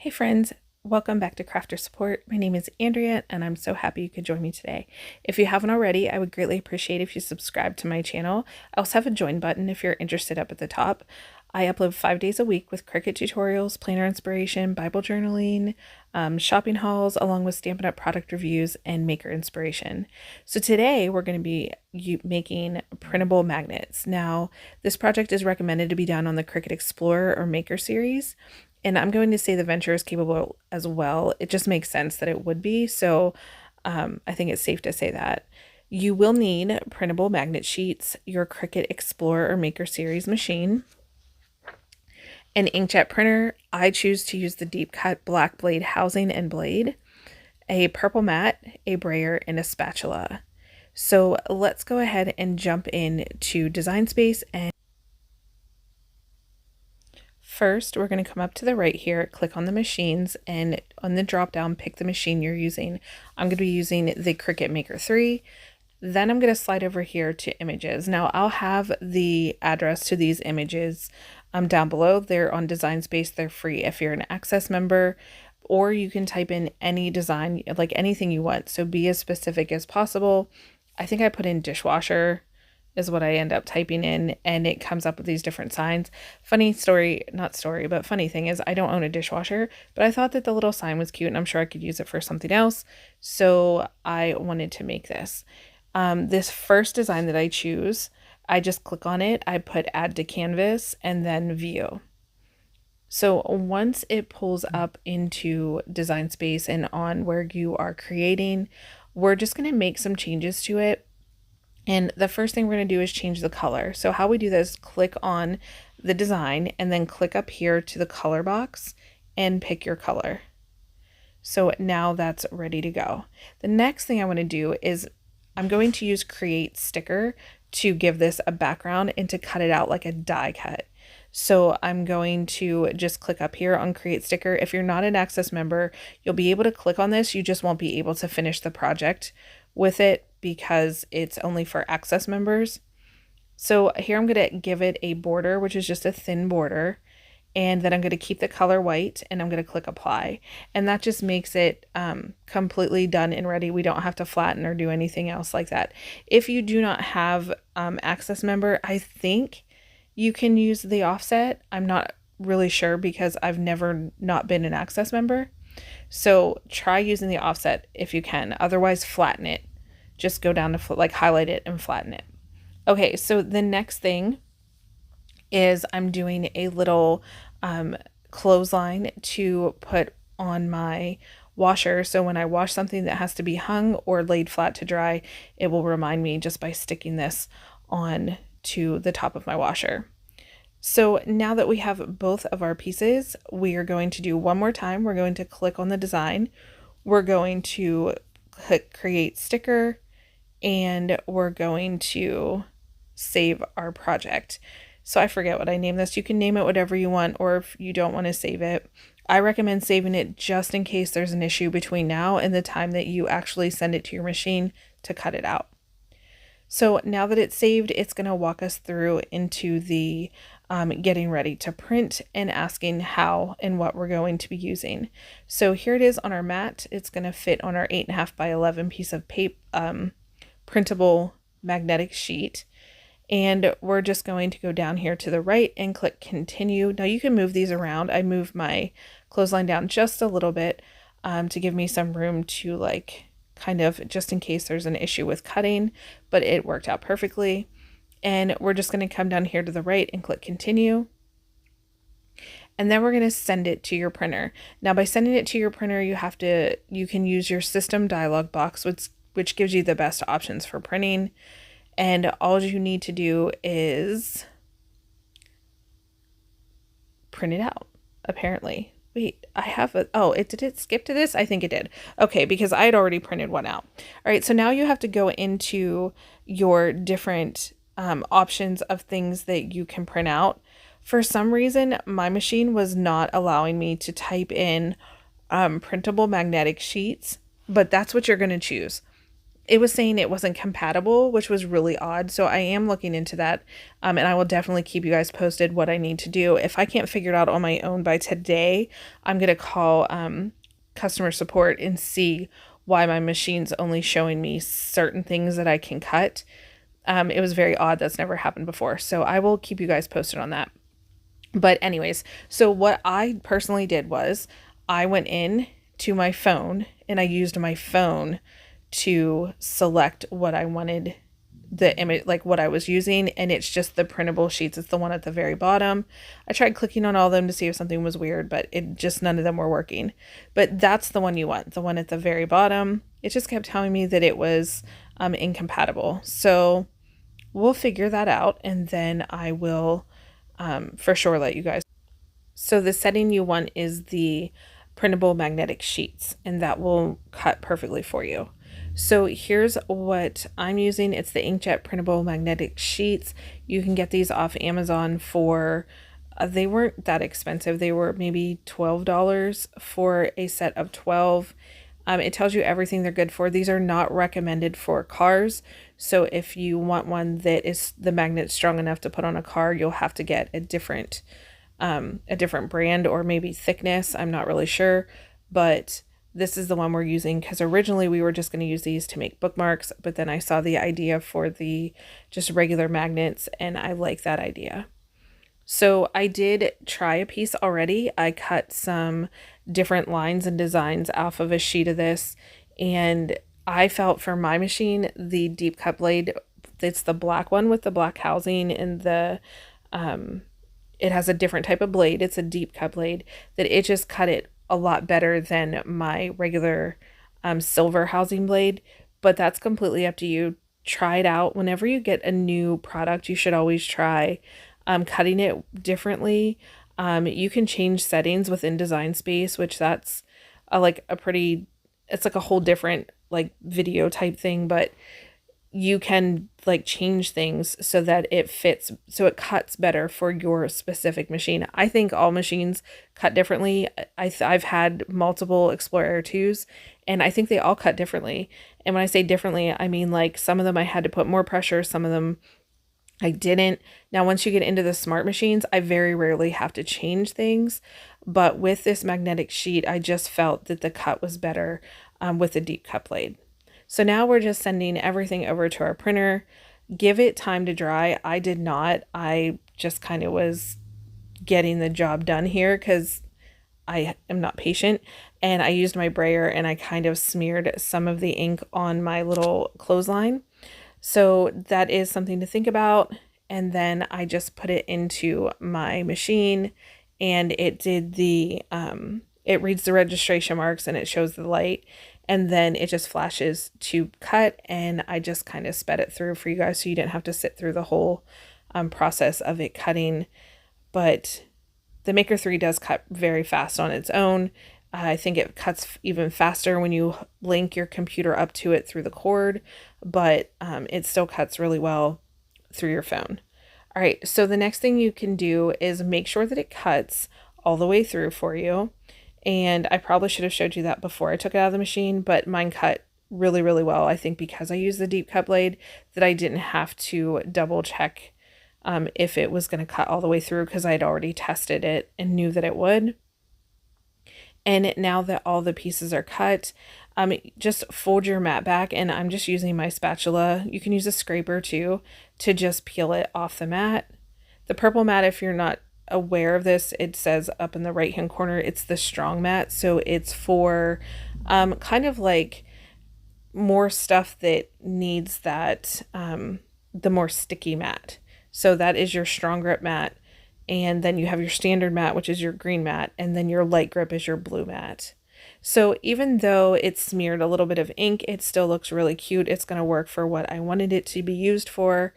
Hey friends, welcome back to Crafter Support. My name is Andrea and I'm so happy you could join me today. If you haven't already, I would greatly appreciate if you subscribe to my channel. I also have a join button if you're interested up at the top. I upload 5 days a week with Cricut tutorials, planner inspiration, Bible journaling, shopping hauls, along with Stampin' Up! Product reviews and maker inspiration. So today we're going to be making printable magnets. Now, this project is recommended to be done on the Cricut Explorer or Maker series. And I'm going to say the Venture is capable as well. It just makes sense that it would be. So I think it's safe to say that. You will need printable magnet sheets, your Cricut Explorer or Maker series machine, an inkjet printer. I choose to use the deep cut black blade housing and blade, a purple mat, a brayer, and a spatula. So let's go ahead and jump into Design Space. And first, we're going to come up to the right here, click on the machines, and on the drop down, pick the machine you're using. I'm going to be using the Cricut Maker 3. Then I'm going to slide over here to images. Now I'll have the address to these images down below. They're on Design Space. They're free if you're an Access member, or you can type in any design, like anything you want. So be as specific as possible. I think I put in dishwasher is what I end up typing in, and it comes up with these different signs. Funny story, not story, but funny thing is I don't own a dishwasher, but I thought that the little sign was cute and I'm sure I could use it for something else. So I wanted to make this. This first design that I choose, I just click on it, I put add to canvas and then view. So once it pulls up into Design Space and on where you are creating, we're just going to make some changes to it. And the first thing we're going to do is change the color. So how we do this, click on the design and then click up here to the color box and pick your color. So now that's ready to go. The next thing I want to do is I'm going to use Create Sticker to give this a background and to cut it out like a die cut. So I'm going to just click up here on Create Sticker. If you're not an Access member, you'll be able to click on this. You just won't be able to finish the project with it because it's only for Access members. So here I'm going to give it a border, which is just a thin border. And then I'm going to keep the color white and I'm going to click apply. And that just makes it completely done and ready. We don't have to flatten or do anything else like that. If you do not have Access member, I think you can use the offset. I'm not really sure because I've never not been an Access member. So try using the offset if you can. Otherwise, flatten it. Just go down to like highlight it and flatten it. Okay, so the next thing is I'm doing a little clothesline to put on my washer. So when I wash something that has to be hung or laid flat to dry, it will remind me just by sticking this on to the top of my washer. So now that we have both of our pieces, we are going to do one more time. We're going to click on the design. We're going to click Create Sticker and we're going to save our project. So I forget what I named this. You can name it whatever you want, or if you don't want to save it, I recommend saving it just in case there's an issue between now and the time that you actually send it to your machine to cut it out. So now that it's saved, it's going to walk us through into the getting ready to print and asking how and what we're going to be using. So here it is on our mat. It's going to fit on our 8.5 by 11 piece of paper, printable magnetic sheet. And we're just going to go down here to the right and click continue. Now you can move these around. I moved my clothesline down just a little bit to give me some room to like kind of just in case there's an issue with cutting, but it worked out perfectly. And we're just going to come down here to the right and click continue. And then we're going to send it to your printer. Now by sending it to your printer, you can use your system dialog box, which gives you the best options for printing. And all you need to do is print it out, apparently. Wait, I have a, oh, did it skip to this? I think it did. Okay, because I had already printed one out. All right, so now you have to go into your different options of things that you can print out. For some reason, my machine was not allowing me to type in printable magnetic sheets, but that's what you're going to choose. it was saying it wasn't compatible, which was really odd. So I am looking into that. And I will definitely keep you guys posted what I need to do. If I can't figure it out on my own by today, I'm going to call customer support and see why my machine's only showing me certain things that I can cut. It was very odd. That's never happened before. So I will keep you guys posted on that. But anyways, so what I personally did was I went in to my phone and I used my phone to select what I wanted the image, like what I was using, and it's just the printable sheets. It's the one at the very bottom. I tried clicking on all of them to see if something was weird, but it just, none of them were working. But that's the one you want, the one at the very bottom. It just kept telling me that it was incompatible. So we'll figure that out, and then I will for sure let you guys. So the setting you want is the printable magnetic sheets, and that will cut perfectly for you. So here's what I'm using. It's the inkjet printable magnetic sheets. You can get these off Amazon for, they weren't that expensive. They were maybe $12 for a set of 12. It tells you everything they're good for. These are not recommended for cars. So if you want one that is the magnet strong enough to put on a car, you'll have to get a different brand or maybe thickness. I'm not really sure, but this is the one we're using because originally we were just going to use these to make bookmarks, but then I saw the idea for the just regular magnets and I like that idea. So I did try a piece already. I cut some different lines and designs off of a sheet of this, and I felt for my machine, the deep cut blade, it's the black one with the black housing and the it has a different type of blade. It's a deep cut blade, that it just cut it a lot better than my regular silver housing blade. But that's completely up to you. Try it out. Whenever you get a new product, you should always try cutting it differently. You can change settings within Design Space, which that's it's like a whole different like video type thing, but you can like change things so that it fits, so it cuts better for your specific machine. I think all machines cut differently. I've had multiple Explorer Air 2s and I think they all cut differently. And when I say differently, I mean like some of them I had to put more pressure, some of them I didn't. Now, once you get into the smart machines, I very rarely have to change things. But with this magnetic sheet, I just felt that the cut was better with the deep cut blade. So now we're just sending everything over to our printer. Give it time to dry. I did not. I just kind of was getting the job done here because I am not patient. And I used my brayer and I kind of smeared some of the ink on my little clothesline. So that is something to think about. And then I just put it into my machine and it did it reads the registration marks and it shows the light. And then it just flashes to cut, and I just kind of sped it through for you guys so you didn't have to sit through the whole process of it cutting. But the Maker 3 does cut very fast on its own. I think it cuts even faster when you link your computer up to it through the cord, but it still cuts really well through your phone. All right, so the next thing you can do is make sure that it cuts all the way through for you. And I probably should have showed you that before I took it out of the machine, but mine cut really, really well. I think because I used the deep cut blade that I didn't have to double check if it was going to cut all the way through because I had already tested it and knew that it would. And now that all the pieces are cut, just fold your mat back, and I'm just using my spatula. You can use a scraper too to just peel it off the mat. The purple mat, if you're not aware of this, it says up in the right hand corner, it's the strong mat. So it's for kind of like more stuff that needs that the more sticky mat. So that is your strong grip mat. And then you have your standard mat, which is your green mat, and then your light grip is your blue mat. So even though it's smeared a little bit of ink, it still looks really cute. It's going to work for what I wanted it to be used for.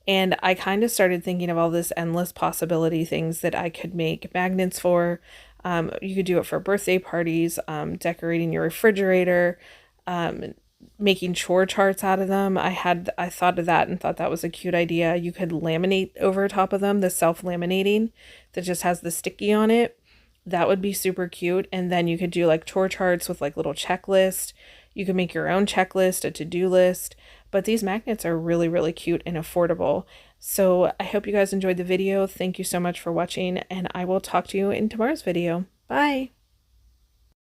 And I kind of started thinking of all this endless possibility things that I could make magnets for. You could do it for birthday parties, decorating your refrigerator, making chore charts out of them. I thought of that and thought that was a cute idea. You could laminate over top of them, the self-laminating that just has the sticky on it. That would be super cute. And then you could do like chore charts with like little checklist. You can make your own checklist, a to-do list, but these magnets are really, really cute and affordable. So I hope you guys enjoyed the video. Thank you so much for watching, and I will talk to you in tomorrow's video. Bye!